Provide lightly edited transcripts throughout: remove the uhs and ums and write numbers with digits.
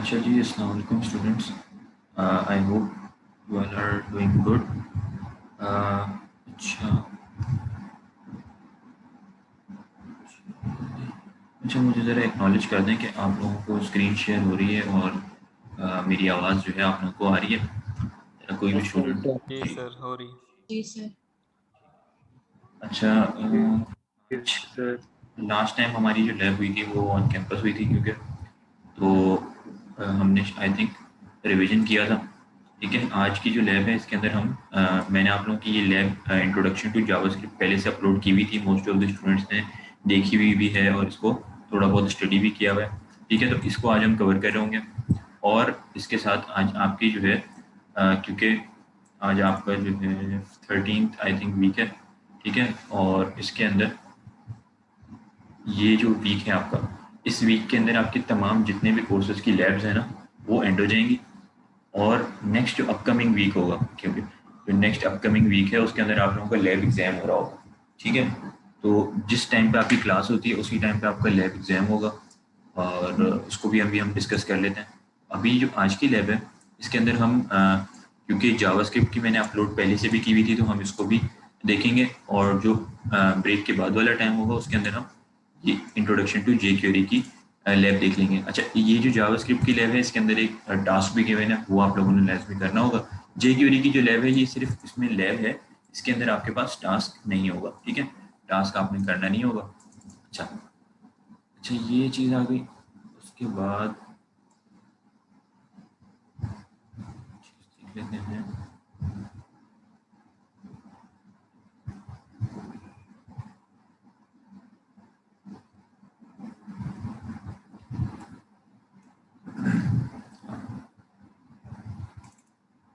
अच्छा जी, अस्सलाम वालेकुम students. I hope you all are doing good. अच्छा अच्छा मुझे ज़रा एक्नॉलेज कर दें कि आप लोगों को स्क्रीन शेयर हो रही है और मेरी आवाज़ जो है आप लोगों को आ रही है। ज़रा कोई भी यस सर। स्टूडेंट। जी सर, हो रही। जी सर। अच्छा सर, लास्ट टाइम हमारी जो लैब हुई थी वो ऑन कैंपस हुई थी, क्योंकि तो हमने आई थिंक रिवीजन किया था। ठीक है, आज की जो लैब है इसके अंदर मैंने आप लोगों की ये लैब इंट्रोडक्शन टू जावास्क्रिप्ट पहले से अपलोड की हुई थी। मोस्ट ऑफ द स्टूडेंट्स ने देखी हुई भी है और इसको थोड़ा बहुत स्टडी भी किया हुआ है। ठीक है, तो इसको आज हम कवर कर रहे होंगे। और इसके साथ आज आपकी जो है क्योंकि आज आपका जो है 13th आई थिंक वीक है। ठीक है, और इसके अंदर ये जो वीक है आपका, इस वीक के अंदर आपके तमाम जितने भी कोर्सेज की लैब्स हैं ना वो एंड हो जाएंगी। और नेक्स्ट जो अपकमिंग वीक होगा, क्योंकि जो नेक्स्ट अपकमिंग वीक है उसके अंदर आप लोगों का लैब एग्जाम हो रहा होगा। ठीक है, तो जिस टाइम पे आपकी क्लास होती है उसी टाइम पे आपका लैब एग्जाम होगा, और उसको भी अभी हम डिस्कस कर लेते हैं। अभी जो आज की लैब है इसके अंदर क्योंकि जावास्क्रिप्ट की मैंने अपलोड पहले से भी की हुई थी तो हम इसको भी देखेंगे। और जो ब्रेक के बाद वाला टाइम होगा उसके अंदर हम ये इंट्रोडक्शन टू जे क्वेरी की लैब देख लेंगे। अच्छा, ये जो जावास्क्रिप्ट की लैब है इसके अंदर एक टास्क भी गिवन है, वो आप लोगों ने लाजमी करना होगा। जे क्वेरी की जो लैब है ये सिर्फ इसमें लैब है, इसके अंदर आपके पास टास्क नहीं होगा। ठीक है, टास्क आपने करना नहीं होगा। अच्छा अच्छा, ये चीज़ आ गई। उसके बाद देख लेते हैं।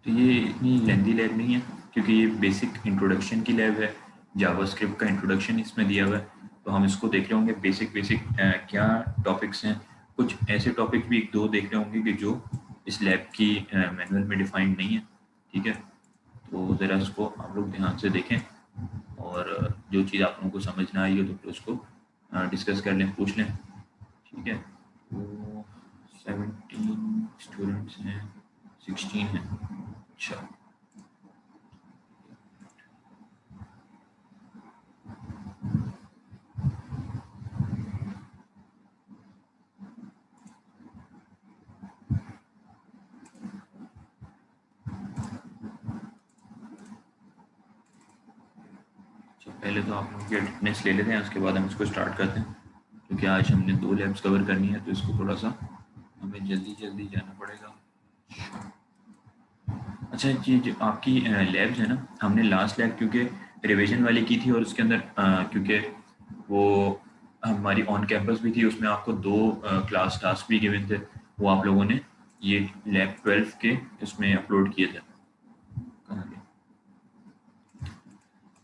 तो ये इतनी लेंदी लैब नहीं है, क्योंकि ये बेसिक इंट्रोडक्शन की लैब है। जावास्क्रिप्ट का इंट्रोडक्शन इसमें दिया हुआ है, तो हम इसको देख रहे होंगे बेसिक बेसिक क्या टॉपिक्स हैं। कुछ ऐसे टॉपिक भी एक दो देख रहे होंगे कि जो इस लैब की मैनुअल में डिफाइंड नहीं है। ठीक है, तो ज़रा इसको आप लोग ध्यान से देखें, और जो चीज़ आप लोगों को समझ ना आई हो तो फिर उसको डिस्कस कर लें, पूछ लें। ठीक है, तो 17 स्टूडेंट्स हैं, 16 हैं। अच्छा अच्छा, पहले तो आप लोग की अटेंडेंस ले लेते हैं, उसके बाद हम इसको स्टार्ट करते हैं। क्योंकि आज हमने 2 लैब्स कवर करनी है तो इसको थोड़ा सा हमें जल्दी जल्दी जाना पड़ेगा। अच्छा, ये जो आपकी लैब्स है ना, हमने लास्ट लैब क्योंकि रिवीजन वाली की थी और उसके अंदर क्योंकि वो हमारी ऑन कैंपस भी थी, उसमें आपको 2 क्लास टास्क भी गिवन थे। वो आप लोगों ने ये लैब 12 के इसमें अपलोड किए थे। कहाँ गए?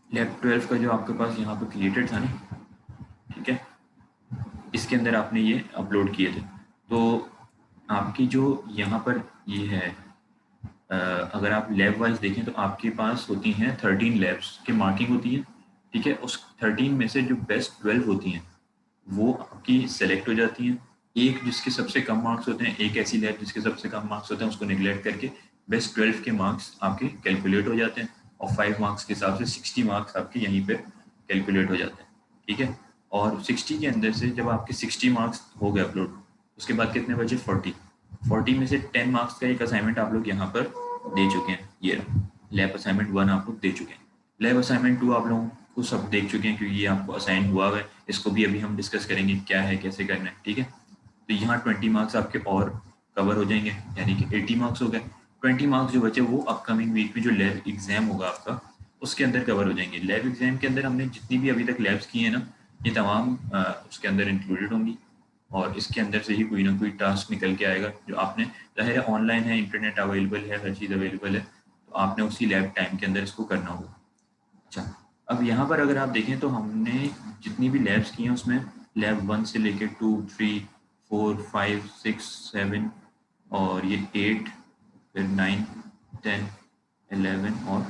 लैब 12 का जो आपके पास यहाँ पे क्रिएटेड था ना, ठीक है, इसके अंदर आपने ये अपलोड किए थे। तो आपकी जो यहाँ पर ये है, अगर आप लैब वाइज देखें तो आपके पास होती हैं 13 लैब्स की मार्किंग होती है। ठीक है, उस 13 में से जो बेस्ट 12 होती हैं वो आपकी सेलेक्ट हो जाती हैं। एक जिसके सबसे कम मार्क्स होते हैं, एक ऐसी लैब जिसके सबसे कम मार्क्स होते हैं, उसको निगलेक्ट करके बेस्ट 12 के मार्क्स आपके कैलकुलेट हो जाते हैं, और 5 मार्क्स के हिसाब से 60 मार्क्स आपके यहीं पे कैलकुलेट हो जाते हैं। ठीक है, और 60 के अंदर से जब आपके 60 मार्क्स हो गए अपलोड, उसके बाद कितने बचे? 40 में से 10 मार्क्स का एक असाइनमेंट आप लोग यहाँ पर दे चुके हैं। ये लैब असाइनमेंट 1 आप लोग दे चुके हैं। लैब असाइनमेंट 2 आप लोगों को सब देख चुके हैं, क्योंकि ये आपको असाइन हुआ है। इसको भी अभी हम डिस्कस करेंगे क्या है, कैसे करना है। ठीक है, तो यहाँ 20 मार्क्स आपके और कवर हो जाएंगे, यानी कि 80 मार्क्स हो गए। 20 मार्क्स जो बचे वो अपकमिंग वीक में जो लैब एग्जाम होगा आपका उसके अंदर कवर हो जाएंगे। लैब एग्जाम के अंदर हमने जितनी भी अभी तक लैब्स की हैं ना, ये तमाम उसके अंदर इंक्लूडेड होंगी, और इसके अंदर से ही कोई ना कोई टास्क निकल के आएगा जो आपने, ज़ाहिर है ऑनलाइन है, इंटरनेट अवेलेबल है, हर चीज़ अवेलेबल है, तो आपने उसी लैब टाइम के अंदर इसको करना होगा। अच्छा, अब यहाँ पर अगर आप देखें तो हमने जितनी भी लैब्स की हैं उसमें लैब 1 से लेकर 2, 3, 4, 5, 6, 7 और ये 8, फिर 9, 10, 11 और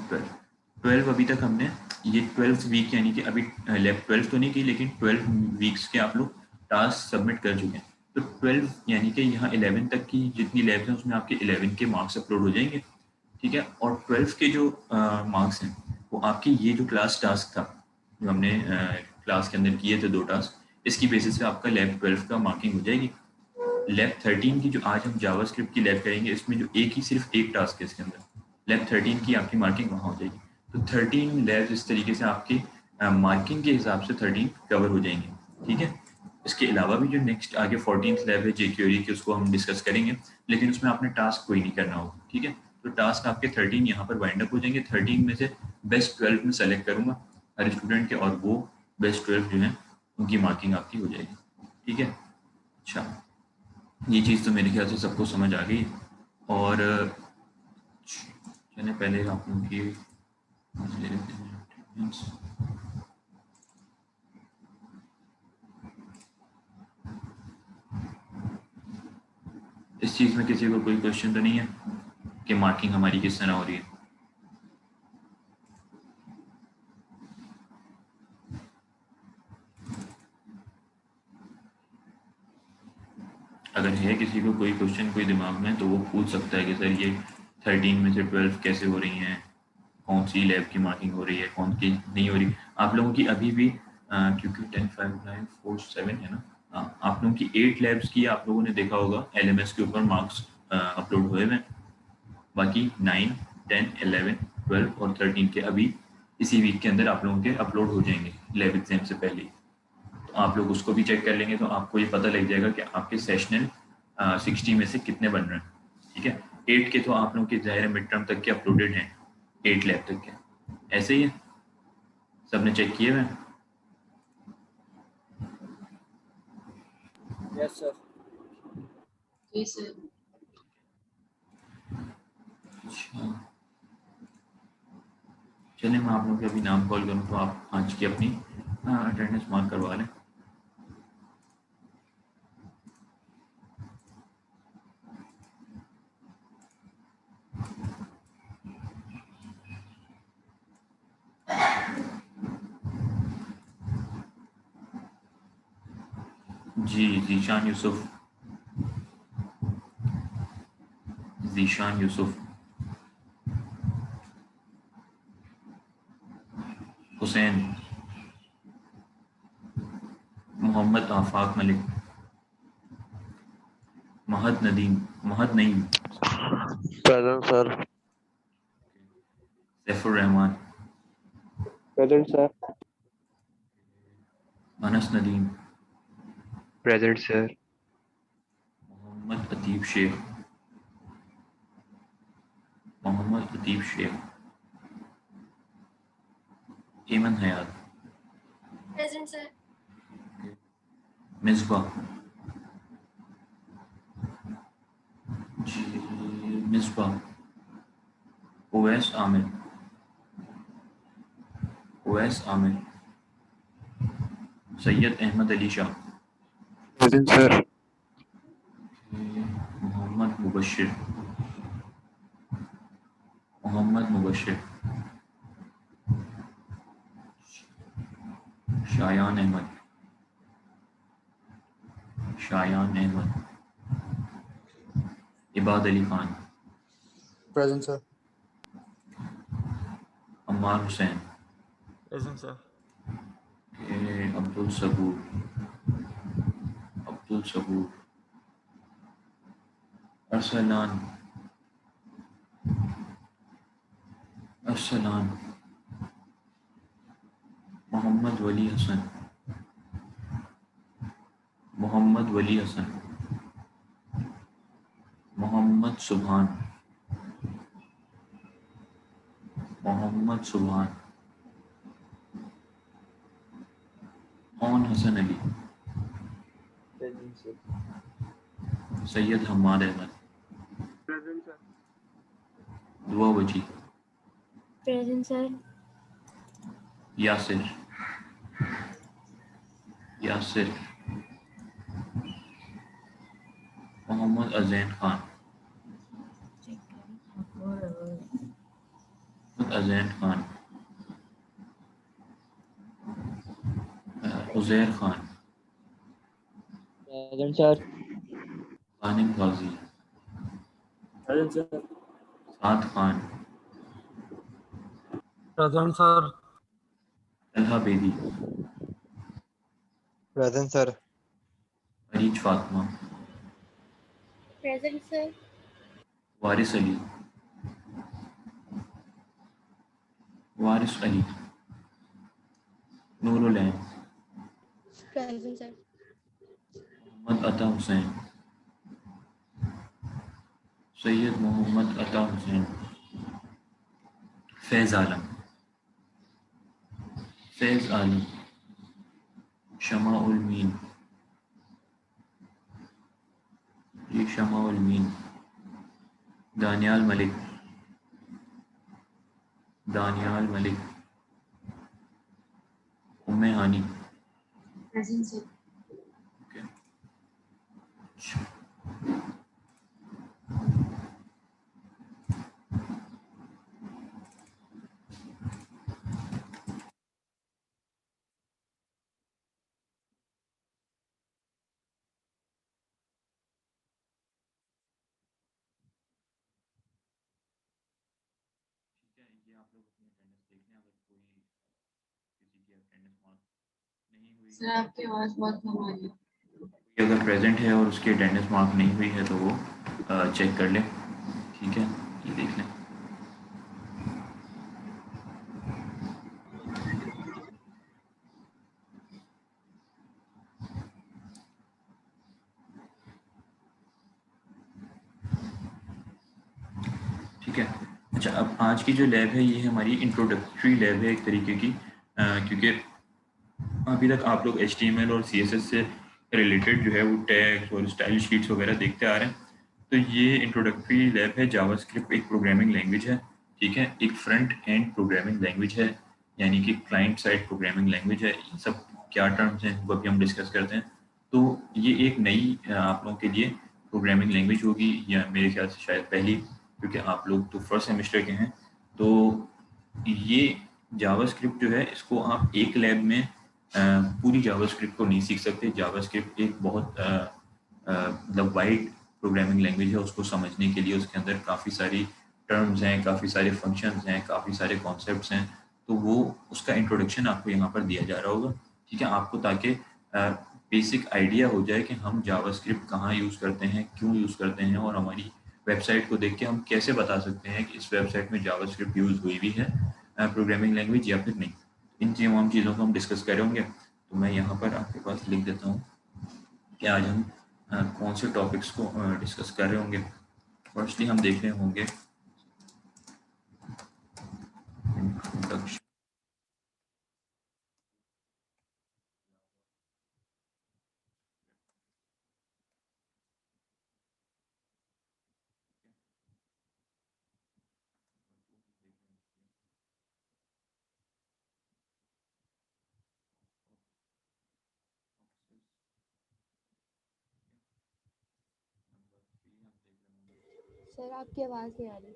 12 अभी तक हमने ये 12th वीक, यानी कि अभी लैब 12 तो नहीं की, लेकिन 12 वीक्स के आप लोग टास्क सबमिट कर चुके हैं। तो 12 यानी कि यहाँ 11 तक की जितनी लैब्स हैं उसमें आपके 11 के मार्क्स अपलोड हो जाएंगे, ठीक है। और 12 के जो मार्क्स हैं वो आपके ये जो क्लास टास्क था जो हमने क्लास के अंदर किए थे 2 टास्क, इसकी बेसिस पे आपका लैब 12 का मार्किंग हो जाएगी। लैब 13 की जो आज हम जावास्क्रिप्ट की लैब करेंगे इसमें जो एक ही सिर्फ एक टास्क है इसके अंदर, लैब 13 की आपकी मार्किंग वहाँ हो जाएगी। तो 13 लैब्स इस तरीके से आपकी मार्किंग के हिसाब से 13 कवर हो जाएंगे, ठीक है। इसके अलावा भी जो नेक्स्ट आगे 14th लैब है जेक्यूरी की, उसको हम डिस्कस करेंगे, लेकिन उसमें आपने टास्क कोई नहीं करना होगा, ठीक है। तो टास्क आपके 13 यहाँ पर वाइंड अप हो जाएंगे। 13 में से बेस्ट 12 में सेलेक्ट करूँगा हर स्टूडेंट के, और वो बेस्ट 12 जो है उनकी मार्किंग आपकी हो जाएगी, ठीक है। अच्छा, ये चीज़ तो मेरे ख्याल से सबको समझ आ गई। और चलिए पहले आप लोगों की इस चीज़ में किसी को कोई क्वेश्चन तो नहीं है कि मार्किंग हमारी किस तरह हो रही है? अगर है किसी को कोई क्वेश्चन कोई दिमाग में तो वो पूछ सकता है कि सर ये 13 में से 12 कैसे हो रही हैं, कौन सी लैब की मार्किंग हो रही है, कौन की नहीं हो रही। आप लोगों की अभी भी क्योंकि 10 5 9 4 7 है ना, आप लोगों की 8 लैब्स की आप लोगों ने देखा होगा एलएमएस के ऊपर मार्क्स अपलोड हुए हैं। बाकी 9 10 11 12 और 13 के अभी इसी वीक के अंदर आप लोगों के अपलोड हो जाएंगे लैब एग्जाम से पहले ही। तो आप लोग उसको भी चेक कर लेंगे तो आपको ये पता लग जाएगा कि आपके सेशनल 60 में से कितने बन रहे हैं, ठीक है। 8 के तो आप लोगों के ज़ाहिर मिड टर्म तक के अपलोडेड हैं, 8 लैब तक के ऐसे ही है, सबने चेक किए हुए हैं? Yes sir. जी सर। अच्छा, चलिए मैं आप लोगों के अभी नाम कॉल करूँ तो आप आज की अपनी अटेंडेंस मार्क करवा लें। जी जीशान यूसुफ, जीशान यूसुफ, हुसैन, मोहम्मद आफाक मलिक, महद नदीम, महद Naeem, Present, sir. Saifur Rahman, Present, sir. Anas Nadeem, Present, sir. Mohammad Ateeb Sheikh, Mohammad Ateeb Shaikh, Eman Hayat, present sir. Misba, जी Misba, Owais Aamir, Owais Aamir, Syed Ahmed Ali Shah, Present, sir. Mohammad Mubashir, Mohammad Mubashir, Shayan Ahmed, Shayan Ahmed, Ibad Ali Khan, present sir. Ammar Hussain, present sir. Abdul Saboor, Abdul Saboor, Arsalan, Arsalan, Mohammad Wali Hasan, Mohammad Wali Hasan, Mohammad Subhan, Mohammad Subhan, Aun Hasan Ali, present sir. Syed Hammad Ahmed, Present, sir. Dua Waji, present sir. Yasir, Yasir, Mohammad Azain Khan, Mohammad Azain Khan, Uzair Khan, present sir. Tanim Ghazi, Present, sir. Saad Khan, Present, sir. Talha Bedi, Present, sir. Areej Fatima, Present, sir. Waris Ali, Waris Ali, Noorul Ain, Present, sir. Mohammad Ata Hussain, Syed Mohammad Ata Hussain, Faiz Alam, Faiz Alam, Shamaul Meen, जी Shamaul Meen, Daniyal Malik, Daniyal Malik, Umme Hani, Present, sir. Okay. ठीक है, ये आप लोग अपनी attendance देख लें, अगर कोई किसी की अटेंडेंस मार्क नहीं हुई सर आपकी आवाज़ बहुत कम आ रही है। कोई अगर प्रेजेंट है और उसकी अटेंडेंस मार्क नहीं हुई है तो वो चेक कर लें, ठीक है, ये देख लें। ठीक है, अच्छा अब आज की जो लैब है ये हमारी इंट्रोडक्टरी लैब है एक तरीके की, क्योंकि अभी तक आप लोग HTML और CSS से रिलेटेड जो है वो टैग्स और स्टाइल शीट्स वगैरह देखते आ रहे हैं। तो ये इंट्रोडक्टरी लैब है। जावास्क्रिप्ट एक प्रोग्रामिंग लैंग्वेज है, ठीक है, एक फ्रंट एंड प्रोग्रामिंग लैंग्वेज है, यानी कि क्लाइंट साइड प्रोग्रामिंग लैंग्वेज है। इन सब क्या टर्म्स हैं वो अभी हम डिस्कस करते हैं। तो ये एक नई आप लोगों के लिए प्रोग्रामिंग लैंग्वेज होगी, या मेरे ख्याल से शायद पहली, क्योंकि आप लोग तो फर्स्ट सेमेस्टर के हैं। तो ये जावास्क्रिप्ट जो है इसको आप एक लैब में पूरी जावास्क्रिप्ट को नहीं सीख सकते। जावास्क्रिप्ट एक बहुत मतलब वाइड प्रोग्रामिंग लैंग्वेज है। उसको समझने के लिए उसके अंदर काफ़ी सारी टर्म्स हैं, काफ़ी सारे फंक्शंस हैं, काफ़ी सारे कॉन्सेप्ट्स हैं। तो वो उसका इंट्रोडक्शन आपको यहाँ पर दिया जा रहा होगा, ठीक है, आपको, ताकि बेसिक आइडिया हो जाए कि हम जावास्क्रिप्ट कहाँ यूज़ करते हैं, क्यों यूज़ करते हैं, और हमारी वेबसाइट को देख के हम कैसे बता सकते हैं कि इस वेबसाइट में जावास्क्रिप्ट यूज़ हुई भी है प्रोग्रामिंग लैंग्वेज या फिर नहीं। इन तमाम चीज़ों को हम डिस्कस कर रहे होंगे। तो मैं यहाँ पर आपके पास लिख देता हूँ कि आज हम कौन से टॉपिक्स को डिस्कस कर रहे होंगे। फर्स्टली हम देख रहे होंगे इंट्रोडक्शन। सर आपकी आवाज़ नहीं आ रही।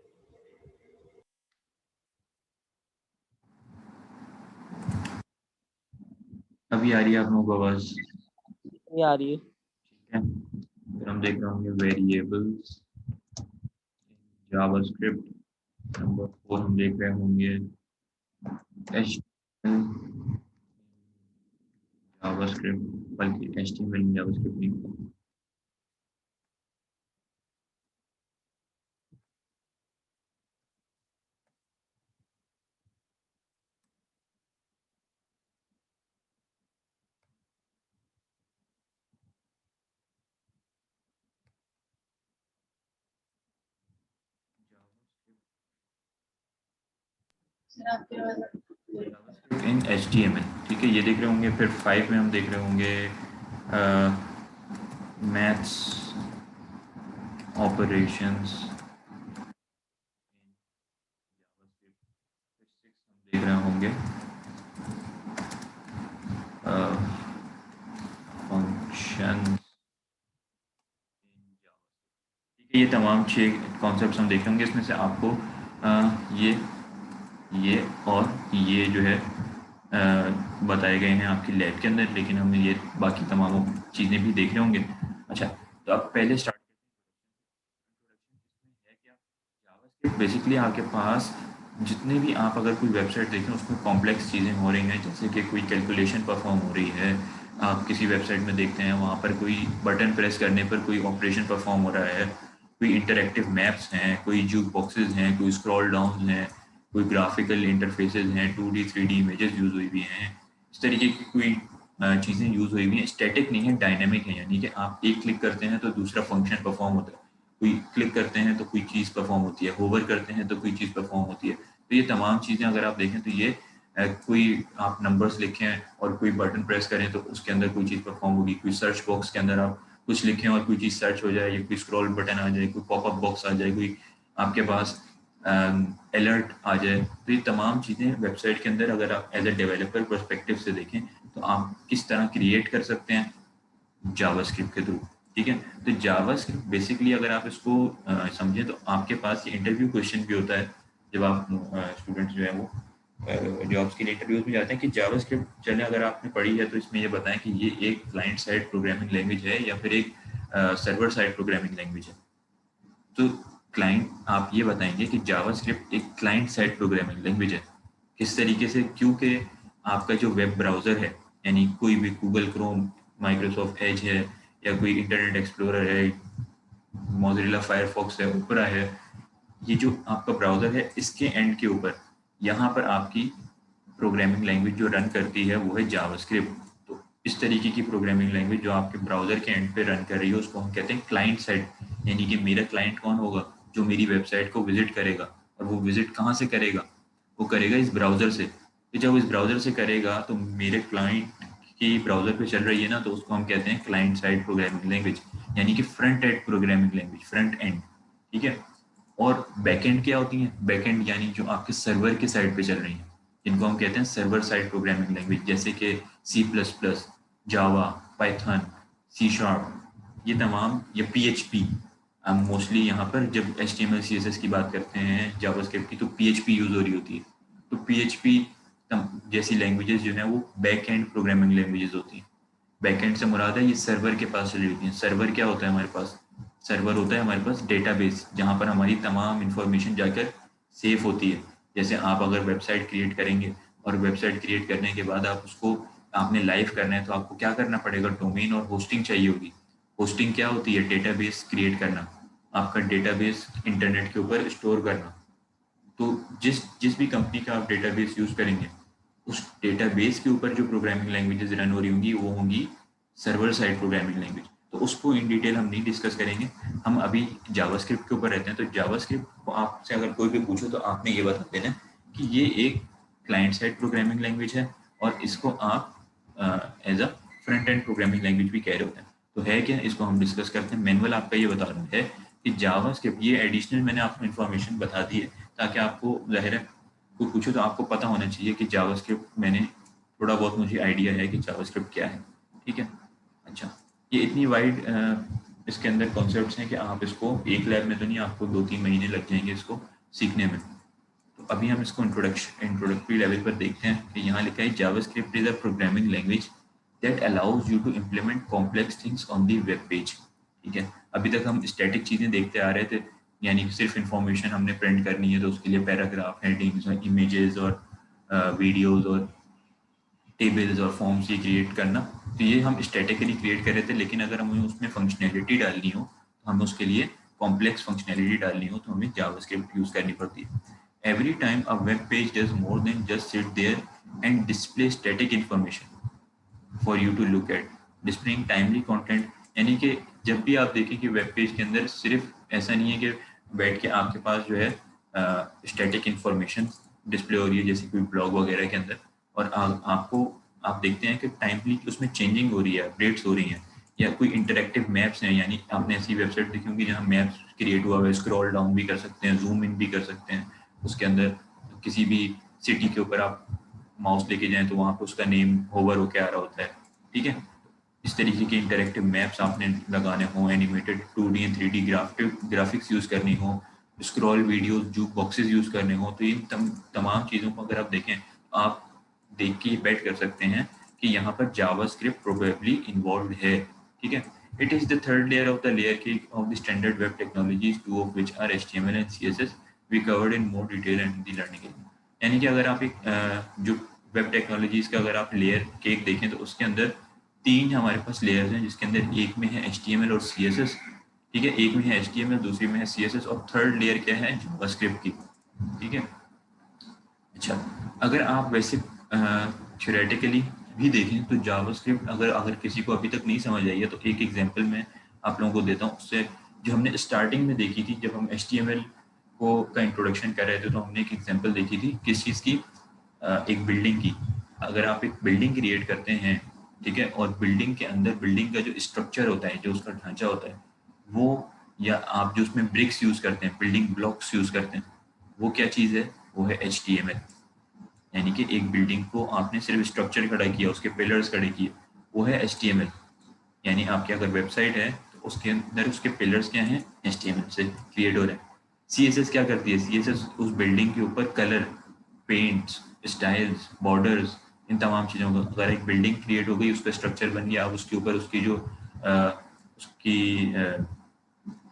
अभी आ रही है आप लोगों को आवाज़? ये आ रही है। ठीक है, फिर हम देख रहे होंगे वेरिएबल्स जावास्क्रिप्ट। नंबर 4 हम देख रहे होंगे HTML जावास्क्रिप्ट, बल्कि HTML जावास्क्रिप्ट नहीं, सर आपकी आवाज़ जावास्क्रिप्ट इन HTML, ठीक है, ये देख रहे होंगे। फिर 5 में हम देख रहे होंगे मैथ्स ऑपरेशंस देख रहे होंगे फंक्शन, ठीक है। ये तमाम 6 कॉन्सेप्ट्स हम देख होंगे। इसमें से आपको ये और ये जो है बताए गए हैं आपकी लैब के अंदर, लेकिन हम ये बाकी तमाम चीज़ें भी देख रहे होंगे। अच्छा, तो आप पहले स्टार्ट कि आप जावास्क्रिप्ट बेसिकली आपके पास जितने भी आप अगर कोई वेबसाइट देखें उसमें कॉम्प्लेक्स चीज़ें हो रही हैं, जैसे कि कोई कैलकुलेशन परफॉर्म हो रही है, आप किसी वेबसाइट में देखते हैं वहाँ पर कोई बटन प्रेस करने पर कोई ऑपरेशन परफॉर्म हो रहा है, कोई इंटरेक्टिव मैप्स हैं, कोई जूक बॉक्सेस हैं, कोई स्क्रॉल डाउन हैं, कोई ग्राफिकल इंटरफेसेस हैं, 2D 3D इमेजेस यूज़ हुई हुई हैं, इस तरीके की कोई चीज़ें यूज़ हुई हुई हैं। स्टैटिक नहीं है, डायनेमिक है, यानी कि आप एक क्लिक करते हैं तो दूसरा फंक्शन परफॉर्म होता है, कोई क्लिक करते हैं तो कोई चीज़ परफॉर्म होती है, होवर करते हैं तो कोई चीज़ परफॉर्म होती है। तो ये तमाम चीज़ें अगर आप देखें तो ये कोई आप नंबर्स लिखें और कोई बटन प्रेस करें तो उसके अंदर कोई चीज़ परफॉर्म होगी, कोई सर्च बॉक्स के अंदर आप कुछ लिखें और कोई चीज़ सर्च हो जाए, या कोई स्क्रॉल बटन आ जाए, कोई पॉपअप बॉक्स आ जाए, कोई आपके पास अलर्ट आ जाए। तो ये तमाम चीज़ें वेबसाइट के अंदर अगर आप एज ए डेवलपर पर्सपेक्टिव से देखें तो आप किस तरह क्रिएट कर सकते हैं जावास्क्रिप्ट के थ्रू। ठीक है, तो जावास्क्रिप्ट बेसिकली अगर आप इसको समझें तो आपके पास ये इंटरव्यू क्वेश्चन भी होता है जब आप स्टूडेंट्स जो है वो जॉब्स के लिए इंटरव्यूज में जाते हैं कि जावास्क्रिप्ट चले अगर आपने पढ़ी है तो इसमें ये बताएं कि ये एक क्लाइंट साइड प्रोग्रामिंग लैंग्वेज है या फिर एक सर्वर साइड प्रोग्रामिंग लैंग्वेज है। तो क्लाइंट आप ये बताएंगे कि जावास्क्रिप्ट एक क्लाइंट साइड प्रोग्रामिंग लैंग्वेज है। किस तरीके से? क्योंकि आपका जो वेब ब्राउज़र है, यानी कोई भी गूगल क्रोम, माइक्रोसॉफ्ट एज है, या कोई इंटरनेट एक्सप्लोरर है, मोज़िला फायरफॉक्स है, ओपेरा है, ये जो आपका ब्राउज़र है इसके एंड के ऊपर यहाँ पर आपकी प्रोग्रामिंग लैंग्वेज जो रन करती है वो है जावास्क्रिप्ट। तो इस तरीके की प्रोग्रामिंग लैंग्वेज जो आपके ब्राउज़र के एंड पे रन कर रही है उसको हम कहते हैं क्लाइंट साइड। यानी कि मेरा क्लाइंट कौन होगा? जो मेरी वेबसाइट को विजिट करेगा, और वो विजिट कहाँ से करेगा? वो करेगा इस ब्राउज़र से। तो जब इस ब्राउज़र से करेगा तो मेरे क्लाइंट की ब्राउज़र पे चल रही है ना, तो उसको हम कहते हैं क्लाइंट साइड प्रोग्रामिंग लैंग्वेज, यानी कि front end programming language, front end. ठीक है, और बैकएंड क्या होती हैं? बैकएंड यानी जो आपके सर्वर के साइड पे चल रही हैं, जिनको हम कहते हैं सर्वर साइड प्रोग्रामिंग लैंग्वेज, जैसे कि C++, जावा, पाइथन, C#, ये तमाम, या PHP। हम मोस्टली यहाँ पर जब HTML CSS की बात करते हैं जावास्क्रिप्ट की तो PHP यूज़ हो रही होती है। तो PHP जैसी लैंग्वेजेस जो हैं वो बैक एंड प्रोग्रामिंग लैंग्वेजेस होती हैं। बैक एंड से मुराद है ये सर्वर के पास चली होती हैं। सर्वर क्या होता है हमारे पास? सर्वर होता है हमारे पास डेटाबेस, जहाँ पर हमारी तमाम इंफॉर्मेशन जाकर सेव होती है। जैसे आप अगर वेबसाइट क्रिएट करेंगे और वेबसाइट क्रिएट करने के बाद आप उसको आपने लाइव करना है तो आपको क्या करना पड़ेगा? डोमेन और होस्टिंग चाहिए होगी। होस्टिंग क्या होती है? डेटाबेस क्रिएट करना, आपका डेटाबेस इंटरनेट के ऊपर स्टोर करना। तो जिस जिस भी कंपनी का आप डेटाबेस यूज़ करेंगे उस डेटाबेस के ऊपर जो प्रोग्रामिंग लैंग्वेजेस रन हो रही होंगी वो होंगी सर्वर साइड प्रोग्रामिंग लैंग्वेज। तो उसको इन डिटेल हम नहीं डिस्कस करेंगे, हम अभी जावास्क्रिप्ट के ऊपर रहते हैं। तो जावास्क्रिप्ट को आपसे अगर कोई भी पूछो तो आपने ये बता देना कि ये एक क्लाइंट साइड प्रोग्रामिंग लैंग्वेज है और इसको आप as a front end programming language भी कह रहे होते हैं। तो है क्या, इसको हम डिस्कस करते हैं। मैनुअल आपका ये बता रहा है कि जावास्क्रिप्ट, ये एडिशनल मैंने आपको इन्फॉर्मेशन बता दी है ताकि आपको ज़ाहिर है कोई पूछो तो आपको पता होना चाहिए कि जावास्क्रिप्ट, मैंने थोड़ा बहुत मुझे आइडिया है कि जावास्क्रिप्ट क्या है। ठीक है, अच्छा, ये इतनी वाइड इसके अंदर कॉन्सेप्ट्स हैं कि आप इसको एक लैब में तो नहीं, आपको 2-3 महीने लग जाएंगे इसको सीखने में। तो अभी हम इसको इंट्रोडक्टरी लेवल पर देखते हैं कि यहाँ लिखा है JavaScript is a programming language that allows you to implement complex things on the web page. ठीक है, अभी तक हम स्टैटिक चीज़ें देखते आ रहे थे, यानी कि सिर्फ इंफॉर्मेशन हमने प्रिंट करनी है तो उसके लिए पैराग्राफ, हेडिंग्स और इमेजेस और वीडियोस और टेबल्स और फॉर्म्स ये क्रिएट करना। तो ये हम स्टैटिकली क्रिएट कर रहे थे, लेकिन अगर हमें उसमें फंक्शनैलिटी डालनी हो तो हमें उसके लिए कॉम्प्लेक्स फंक्शनैलिटी डालनी हो तो हमें जावास्क्रिप्ट यूज़ करनी पड़ती है। Every time a web page does more than just sit there and display static information for you to look at, displaying timely content. यानी कि जब भी आप देखें कि वेब पेज के अंदर सिर्फ ऐसा नहीं है कि बैठ के आपके पास जो है स्टैटिक इन्फॉर्मेशन डिस्प्ले हो रही है जैसे कोई ब्लॉग वगैरह के अंदर, और आपको आप देखते हैं कि टाइमली उसमें चेंजिंग हो रही है, अपडेट्स हो रही हैं, या कोई इंटरेक्टिव मैप्स हैं, यानी आपने ऐसी वेबसाइट देखी होंगी जहाँ मैप्स क्रिएट हुआ हुआ है, स्क्रॉल डाउन भी कर सकते हैं, जूम इन भी कर सकते हैं, उसके अंदर किसी भी सिटी के ऊपर आप माउस लेके जाएं तो वहाँ पे उसका नेम होवर होके आ रहा होता है। ठीक है, इस तरीके के इंटरेक्टिव मैप्स आपने लगाने हों, animated 2D and 3D graphics use करनी हो, scroll videos, juke boxes use करने हो, तो इन तमाम चीज़ों को अगर आप देखें आप देख के बेट कर सकते हैं कि यहाँ पर जावास्क्रिप्ट प्रोबेबली इन्वॉल्व है। ठीक है, It is the third layer of the layer cake of the standard web technologies, two of which are HTML and CSS. We covered in more detail in the learning area. यानी कि अगर आप एक जो web technologies का अगर आप layer cake देखें तो उसके अंदर 3 हमारे पास लेयर्स हैं, जिसके अंदर एक में है HTML और CSS, ठीक है, एक में है HTML, दूसरी में है CSS, और थर्ड लेयर क्या है, जावास्क्रिप्ट की, ठीक है। अच्छा, अगर आप वैसे थ्योरेटिकली भी देखें तो जावास्क्रिप्ट अगर किसी को अभी तक नहीं समझ आई है तो एक एग्जांपल मैं आप लोगों को देता हूँ। उससे जो हमने स्टार्टिंग में देखी थी, जब हम HTML का इंट्रोडक्शन कर रहे थे, तो हमने एक एग्जांपल देखी थी किस चीज़ की, एक बिल्डिंग की। अगर आप एक बिल्डिंग क्रिएट करते हैं, ठीक है, और बिल्डिंग के अंदर बिल्डिंग का जो स्ट्रक्चर होता है, जो उसका ढांचा होता है, वो, या आप जो उसमें ब्रिक्स यूज़ करते हैं, बिल्डिंग ब्लॉक्स यूज़ करते हैं, वो क्या चीज़ है, वो है HTML। यानी कि एक बिल्डिंग को आपने सिर्फ स्ट्रक्चर खड़ा किया, उसके पिलर्स खड़े किए, वो है HTML। यानी आपकी अगर वेबसाइट है तो उसके अंदर उसके पिलर्स क्या हैं, HTML से क्रिएट हो रहे हैं। CSS क्या करती है, CSS उस बिल्डिंग के ऊपर कलर, पेंट्स, स्टाइल्स, बॉर्डर्स, इन तमाम चीज़ों को, अगर एक बिल्डिंग क्रिएट हो गई, उसका स्ट्रक्चर बन गया, अब उसके ऊपर उसकी जो उसकी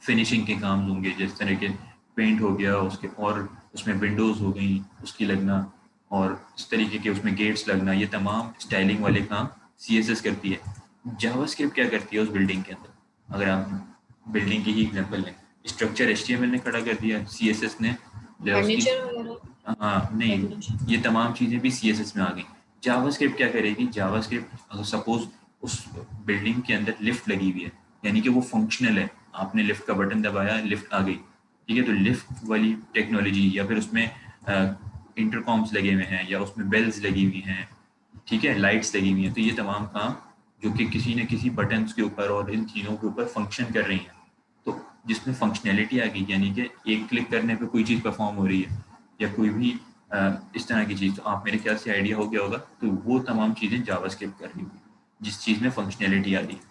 फिनिशिंग के काम होंगे, जिस तरह के पेंट हो गया उसके, और उसमें विंडोज़ हो गई उसकी लगना, और इस तरीके के उसमें गेट्स लगना, ये तमाम स्टाइलिंग वाले काम CSS करती है। जावास्क्रिप्ट क्या करती है उस बिल्डिंग के अंदर, अगर आप बिल्डिंग की ही एग्जांपल लें, स्ट्रक्चर HTML ने खड़ा कर दिया, CSS ने जो है उसकी, फर्नीचर वगैरह, हाँ नहीं, डेकोरेशन। ये तमाम चीज़ें भी CSS में आ गई। जावास्क्रिप्ट क्या करेगी, जावास्क्रिप्ट अगर सपोज उस बिल्डिंग के अंदर लिफ्ट लगी हुई है, यानी कि वो फंक्शनल है, आपने लिफ्ट का बटन दबाया, लिफ्ट आ गई, ठीक है, तो लिफ्ट वाली टेक्नोलॉजी, या फिर उसमें इंटरकॉम्स लगे हुए हैं, या उसमें बेल्स लगी हुई हैं, ठीक है, लाइट्स लगी हुई हैं, तो ये तमाम काम जो कि किसी न किसी बटन्स के ऊपर और इन चीज़ों के ऊपर फंक्शन कर रही हैं, तो जिसमें फंक्शनैलिटी आ गई, यानी कि एक क्लिक करने पे कोई चीज़ परफॉर्म हो रही है, या कोई भी इस तरह की चीज़, तो आप मेरे ख्याल से आइडिया हो गया होगा, तो वो तमाम चीज़ें जावास्क्रिप्ट कर रही होगी, जिस चीज़ में फंक्शनैलिटी आ रही है,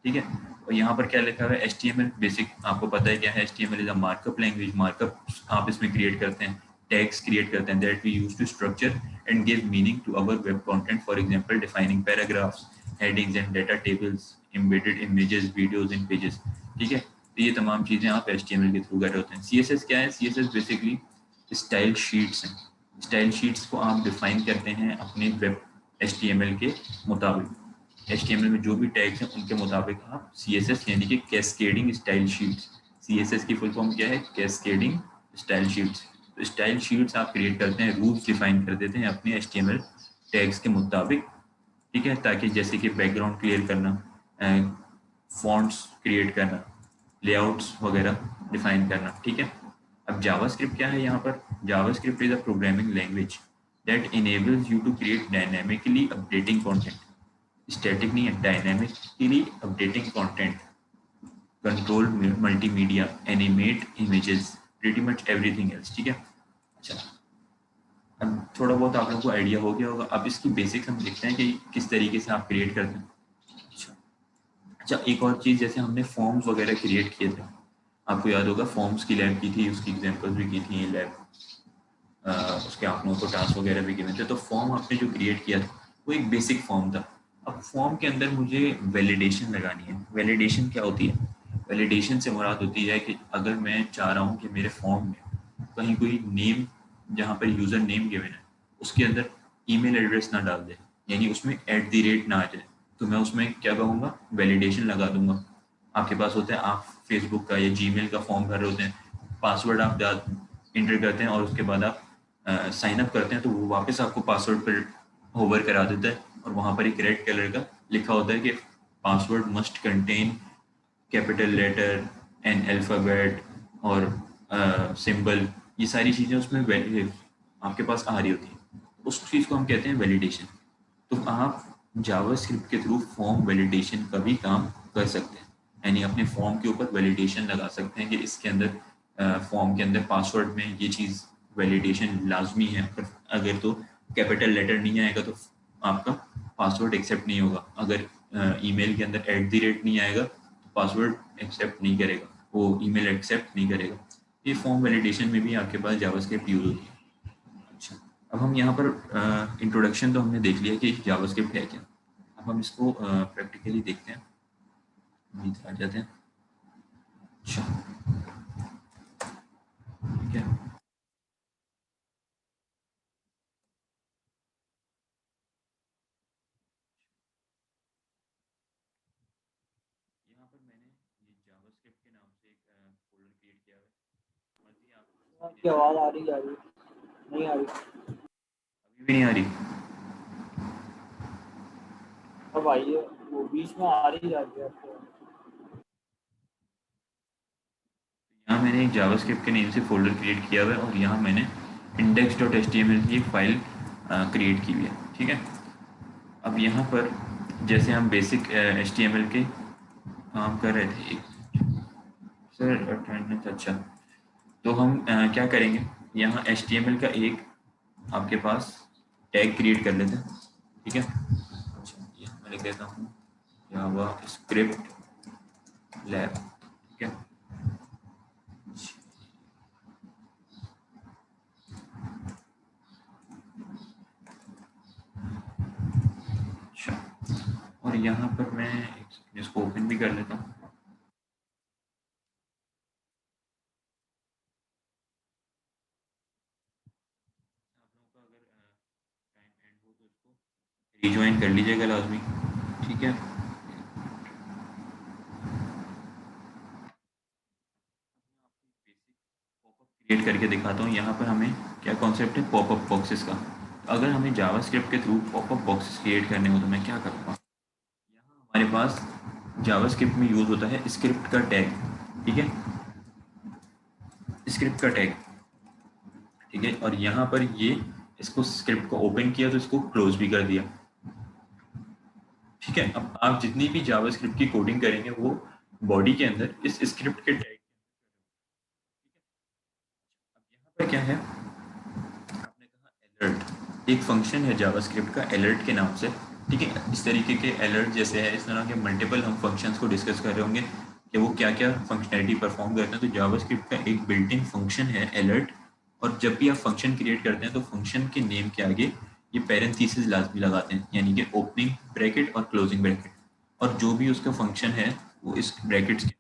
ठीक है। और यहाँ पर क्या लिखा हुआ है, HTML बेसिक, आपको पता है क्या है, HTML is a markup language. Markup आप इसमें क्रिएट करते हैं, टैग्स क्रिएट करते हैं, that we use to structure and give meaning to our web content, for example defining paragraphs, headings and data tables, embedded images, videos in pages, ठीक है। तो ये तमाम चीज़ें आप HTML के थ्रू कर रहे होते हैं। CSS क्या है, CSS बेसिकली स्टाइल शीट्स हैं। स्टाइल शीट्स को आप डिफाइन करते हैं अपने वेब HTML के मुताबिक, HTML में जो भी टैग्स हैं उनके मुताबिक आप CSS, यानी कि कैस्केडिंग स्टाइल शीट्स, CSS की फुल फॉर्म क्या है, कैस्केडिंग स्टाइल शीट्स। तो स्टाइल शीट्स आप क्रिएट करते हैं, रूल्स डिफाइन कर देते हैं अपने HTML टैग्स के मुताबिक, ठीक है, ताकि जैसे कि बैकग्राउंड क्लियर करना, फॉन्ट्स क्रिएट करना, लेआउट्स वगैरह डिफाइन करना, ठीक है। अब जावास्क्रिप्ट क्या है, यहाँ पर JavaScript is a programming language that enables you to create dynamically updating content, static नहीं है, dynamically updating content, control multimedia, animate images, pretty much everything else, ठीक है। अच्छा, अब थोड़ा बहुत आप लोगों को आइडिया हो गया होगा, अब इसकी बेसिक्स हम देखते हैं कि किस तरीके से आप क्रिएट करते हैं। अच्छा अच्छा, एक और चीज़, जैसे हमने फॉर्म्स वगैरह क्रिएट किए थे, आपको याद होगा फॉर्म्स की लैब की थी, उसकी एग्जाम्पल्स भी की थी लैब, उसके आप लोगों को टास्क वगैरह भी गिवन थे। तो फॉर्म आपने जो क्रिएट किया था वो एक बेसिक फॉर्म था। अब फॉर्म के अंदर मुझे वैलिडेशन लगानी है। वैलिडेशन क्या होती है, वैलिडेशन से मुराद होती है कि अगर मैं चाह रहा हूँ कि मेरे फॉर्म में कहीं कोई नेम, जहाँ पर यूज़र नेम गिवन है, उसके अंदर ईमेल एड्रेस ना डाल दे, यानी उसमें @ ना आ जाए, तो मैं उसमें क्या कहूँगा, वैलिडेशन लगा दूंगा। आपके पास होता है, आप फेसबुक का या जीमेल का फॉर्म भर रहे होते हैं, पासवर्ड आप इंटर करते हैं और उसके बाद आप साइन अप करते हैं, तो वो वापस आपको पासवर्ड पर होवर करा देता है, और वहाँ पर एक रेड कलर का लिखा होता है कि password must contain capital letter and alphabet और सिंबल, ये सारी चीज़ें उसमें आपके पास आ रही होती हैं। उस चीज़ को हम कहते हैं वैलिडेशन। तो आप जावास्क्रिप्ट के थ्रू फॉर्म वैलिडेशन का भी काम कर सकते हैं, यानी अपने फॉर्म के ऊपर वैलिडेशन लगा सकते हैं कि इसके अंदर फॉर्म के अंदर पासवर्ड में ये चीज़ वैलिडेशन लाजमी है, अगर तो कैपिटल लेटर नहीं आएगा तो आपका पासवर्ड एक्सेप्ट नहीं होगा, अगर ईमेल के अंदर @ नहीं आएगा तो पासवर्ड एक्सेप्ट नहीं करेगा, वो ईमेल एक्सेप्ट नहीं करेगा। ये फॉर्म वैलिडेशन में भी आपके पास जावास्क्रिप्ट यूज होती है। अच्छा, अब हम यहाँ पर इंट्रोडक्शन तो हमने देख लिया कि जावास्क्रिप्ट है क्या, अब हम इसको प्रैक्टिकली देखते हैं। इधर आ जाते हैं। अच्छा ठीक है, यहाँ पर मैंने ये जावास्क्रिप्ट के नाम से एक फोल्डर क्रिएट किया है। मर्जी आप आपकी आवाज़ आ रही है? नहीं आ रही। अभी भी नहीं आ रही? अब आई है, वो बीच में आ रही है आपको। यहाँ मैंने एक जावास्क्रिप्ट के नेम से फोल्डर क्रिएट किया हुआ है और यहाँ मैंने index.html की एक फाइल क्रिएट की हुई है। ठीक है, अब यहाँ पर जैसे हम बेसिक HTML के काम कर रहे थे, सर अटेंडेंस, अच्छा तो हम क्या करेंगे, यहाँ HTML का एक आपके पास टैग क्रिएट कर लेते हैं। ठीक है, अच्छा ये मैं लिख देता हूँ जावास्क्रिप्ट लैब। ठीक है, अच्छा और यहाँ पर मैं इसको ओपन भी कर लेता हूँ। आप लोगों का अगर टाइम एंड हो तो इसको रिज्वाइन कर लीजिएगा लाजमी। ठीक है, क्रिएट करके दिखाता हूँ। यहाँ पर हमें क्या कॉन्सेप्ट है पॉपअप बॉक्सेस का। तो अगर हमें जावास्क्रिप्ट के थ्रू पॉपअप बॉक्सेस क्रिएट करने हो तो मैं क्या करूँगा, यहाँ हमारे पास जावास्क्रिप्ट में यूज़ होता है स्क्रिप्ट का टैग। ठीक है, स्क्रिप्ट का टैग, ठीक है, और यहाँ पर ये इसको स्क्रिप्ट को ओपन किया तो इसको क्लोज भी कर दिया। ठीक है, अब आप जितनी भी जावास्क्रिप्ट की कोडिंग करेंगे वो बॉडी के अंदर इस स्क्रिप्ट के टैग। अब यहाँ पर क्या है, आपने कहा अलर्ट, एक फंक्शन है जावास्क्रिप्ट का अलर्ट के नाम से। ठीक है, इस तरीके के अलर्ट जैसे है, इस तरह के मल्टीपल हम फंक्शंस को डिस्कस कर रहे होंगे कि वो क्या क्या फंक्शनैलिटी परफॉर्म करते हैं। तो जावास्क्रिप्ट का एक बिल्ट इन फंक्शन है अलर्ट, और जब भी आप फंक्शन क्रिएट करते हैं तो फंक्शन के नेम के आगे ये पैरेंथेसिस लाजमी लगाते हैं, यानी कि ओपनिंग ब्रैकेट और क्लोजिंग ब्रैकेट, और जो भी उसका फंक्शन है वो इस ब्रैकेट्स के